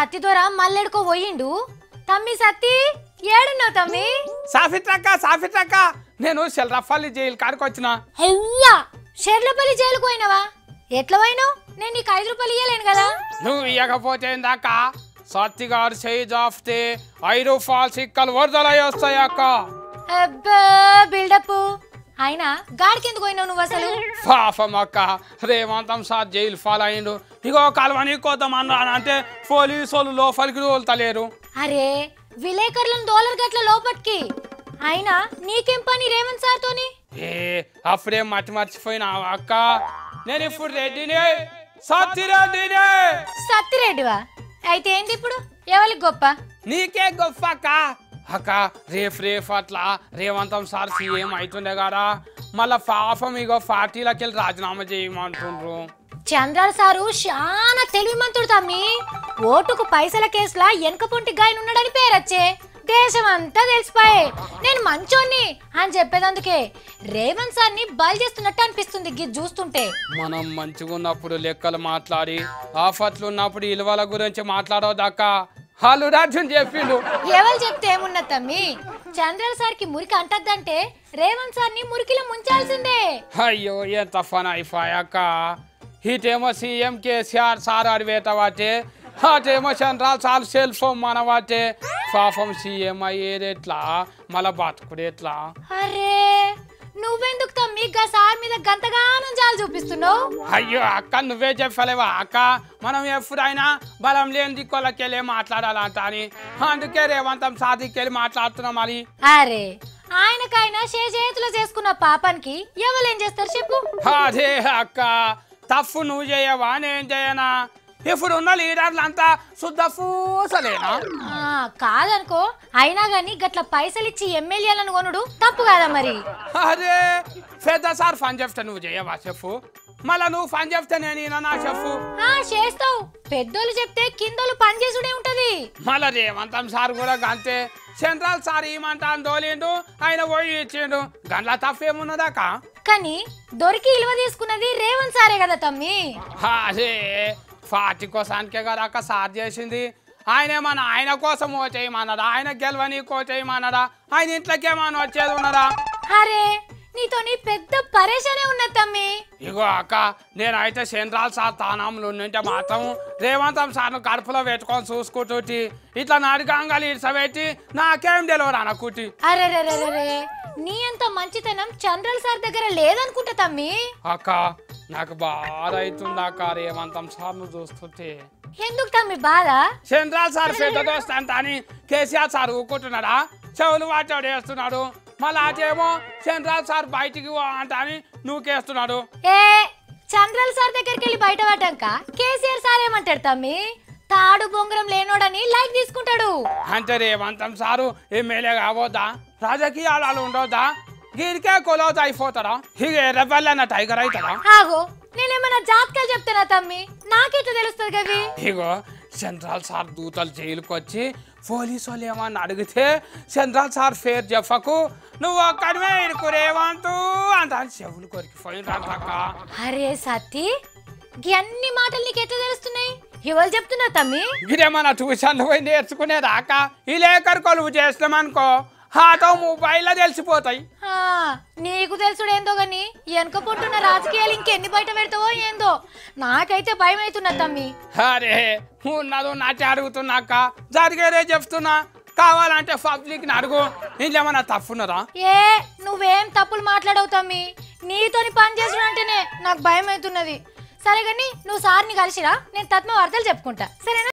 సత్తి దొర మల్లెడుకో పోయిండు. తమ్మి సత్తి ఏడున్నావు తమ్మి? సాఫిత్రక్క నేను షెల్రఫల్లి జైలు కాడికి వచ్చిన. అయ్యా షెర్లపల్లి జైలుకు పోయినావా? ఎట్లా పోయినావు? నేను నీకు 5 రూపాయలు ఇయ్యలేను కదా. నువ్వు ఇయ్యకపోతే ఏందాక సత్తి గారు చేయి జాఫ్తే 5 రూపాయలు సిక్కలు వరదలై వస్తాయి అక్క. అబ్బా బిల్డప్. అయినా గాడికి ఎందుకు పోయినావు నువ్వు అసలు? పాపం అక్క, రేవంతం సార్ జైలు ఫాల్ అయ్యిండు. ఇగో కలవని కోద్దామన్నా అంటే పోలీసు వాళ్ళు లోపలికి తోలుతలేరు. అరే విలేకరులను దోలర్ గట్ల లోపటికి. అయినా నీకేం పని రేవంత్ సార్ తోని? అప్పుడే మర్చిపోయినా అక్క, నేను ఇప్పుడు రెడ్డినే, సత్తిరెడ్డినే. సత్తిరెడ్డివా? అయితే ఏంది ఇప్పుడు? ఎవరికి గొప్ప? నీకే గొప్ప అక్క. అక్క రేపు అట్లా రేవంతం సార్ సీఎం అవుతుండే కదా, మళ్ళా పాపం ఇగో పార్టీలకి వెళ్ళి రాజీనామా చేయమంటుండ్రు. చంద్రాల సారు చాలా తెలివిమంతుడు తమ్మి. ఓటుకు పైసల కేసులా వెనక పొంటి గాయనున్నాడని పేరొచ్చే దేశం అంతా తెలిసిపోయే. నేను మంచోన్ని అని చెప్పేదందుకే రేవంత్ సార్ ని బయలు చేస్తున్నట్టు అనిపిస్తుంది గిది చూస్తుంటే. మనం మంచిగా ఉన్నప్పుడు లెక్కలు మాట్లాడి, ఆఫర్లు ఉన్నప్పుడు ఇలువల గురించి మాట్లాడవద్దక్క. వాళ్ళు రాజ్యం చెప్పిండు. ఎవరు చెప్తే ఏమున్నా తమ్మి? చంద్రాల సార్ కి మురికి అంటద్దంటే రేవంత్ సార్ ని మురికిలో ముంచాల్సిందే. అయ్యో ఎంత ఫన్ అయిపోయాక. ఇటేమో సీఎం కేసీఆర్ సార్ అడివేటవాటే, అటేమో చంద్రాలు సార్ సెల్ ఫోన్ మనవాటే. పాపం సీఎం అయ్యేదెట్లా, మళ్ళా బతుకుడెట్లా? అరే నువ్వెందుకు తమ్మి గా సార్ మీద గంతగానం జాలు చూపిస్తున్నావు? అయ్యో అక్క, నువ్వే చెప్పలేవా అక్క, మనం ఎప్పుడైనా బలం లేని దిక్కులకెళ్ళి మాట్లాడాలంట అని. అందుకే రేవంతం సాధికెళ్ళి మాట్లాడుతున్నాం. మరి అరే ఆయనకైనా చేతులో చేసుకున్న పాపానికి ఎవరేం చేస్తారు చెప్పు? అదే అక్క, తప్పు నువ్వు చేయవా నేను చేయనా? ఇప్పుడున్న లీడర్లంతా శుద్ధ పూసలేనా? కాదనుకో, అయినా గాని గట్ల పైసలు ఇచ్చి ఎమ్మెల్యేలను కొనుడు తప్పు కాదా మరి? అరే పెద్ద సార్ ఫన్ చెప్తే నువ్వు చేయవా చెప్పు? మళ్ళా నువ్వు ఫన్ చెప్తే నేను నా చెప్పు? చేస్తావు. పెద్దోళ్ళు చెప్తే కిందోళ్ళు పని చేసుడే ఉంటది. మళ్ళా రేవంతం సార్ కూడా అంతే. సెంట్రల్ సార్ ఏమంటా తోలిండు, ఆయన పోయి ఇచ్చిండు, గండ్ల తప్పేమున్నదాకా. కానీ దొరికి ఇలువ తీసుకున్నది రేవంత్ సారే కదా తమ్మి. అదే పార్టీ కోసానికే కదా అక్క సార్ చేసింది. ఆయనేమన్నా ఆయన కోసం ఓచేయమన్నాడా? ఆయన గెలవని కోచేయమన్నాడా? ఆయన ఇంట్లోకేమన్నా వచ్చేది ఉన్నదా? అరే నీతోని పెద్ద పరేషానే ఉన్నది తమ్మి. ఇగో అక్క, నేనైతే సెంట్రల్ సార్ స్థానంలో ఉంటే మాత్రం రేవంతం సార్ను కడుపులో పెట్టుకొని చూసుకుంటూ ఇట్లా నడిగంగాలు ఇడ్సబెట్టి నాకేం తెలియదు అనుకుంటి. అరే నీ అంత మంచితనం చంద్రల్ సార్ దగ్గర లేదనుకుంటా తమ్మి. అక్క నాకు బాధ అవుతుంది అక్క రేవంతం సార్ను చూస్తుంటే. ఎందుకు తమ్మి బాధ? సెంట్రల్ సార్ పెద్ద దోస్త్ అంత అని కేసీఆర్ సార్ ఊకుంటున్నాడా? చెవులు వాటాడు వేస్తున్నాడు. మళ్ళీ అదేమో సెంట్రల్ సార్ బయటికి అంట అని నువ్వుకేస్తున్నాడు. చంద్రల్ సార్ దగ్గరికి వెళ్ళి బయట పడ్డాక కేసీఆర్ సార్ ఏమంటాడు తమ్మి? తాడు బొంగరం లేనోడని లైక్ తీసుకుంటాడు. అంటే రేవంతం సారు ఎమ్మెల్యే కావద్దా? రాజకీయాలు ఉండొద్దా? గీరికే కొలవద్దు అయిపోతాడా? ఇక ఎర్రబల్లి అన్న టైగర్ అవుతాడా? ఆగో నేనేమన్నా జాతకాలు చెప్తానా తమ్మి? నాకెట్లా తెలుస్తుంది కవి? ఇగో సెంట్రల్ సార్ దూతలు జైలుకి వచ్చి పోలీసు వాళ్ళు ఏమన్నా అడిగితే సెంట్రల్ సార్ పేరు చెప్పకు, నువ్వు ఒక్కడివే ఇరుకు రేవంతు అంత చెవులు కొరికిపోయినక. అరే సత్తి అన్ని మాటలు నీకు ఎట్లా తెలుస్తున్నాయి? ఎవరు చెప్తున్నా తమ్మి? ఇదేమన్నా ట్యూషన్లు పోయి నేర్చుకునే రాక ఈ లేఖరు కొలువు చేస్తామనుకో ఆటో మొబైల్లో తెలిసిపోతాయి. నీకు తెలుసుడు ఏందో గాని వెనక పుట్టున్న రాజకీయాలు ఇంకెన్ని బయట పెడతావో ఏందో. నాకైతే భయం అవుతున్నా తమ్మి. అరే ఉన్నదో నాటి అడుగుతున్నాక జరిగేదే చెప్తున్నా. కావాలంటే పబ్లిక్ ని అడుగు, ఇంకేమన్నా తప్పున్నదా? నువ్వేం తప్పులు మాట్లాడవు తమ్మి. నీతోని పని చేసుడు అంటేనే నాకు భయం అవుతున్నది. సరే గాని నువ్వు సార్ని కలిసిరా, నేను తత్మ వార్తలు చెప్పుకుంటా సరేనా?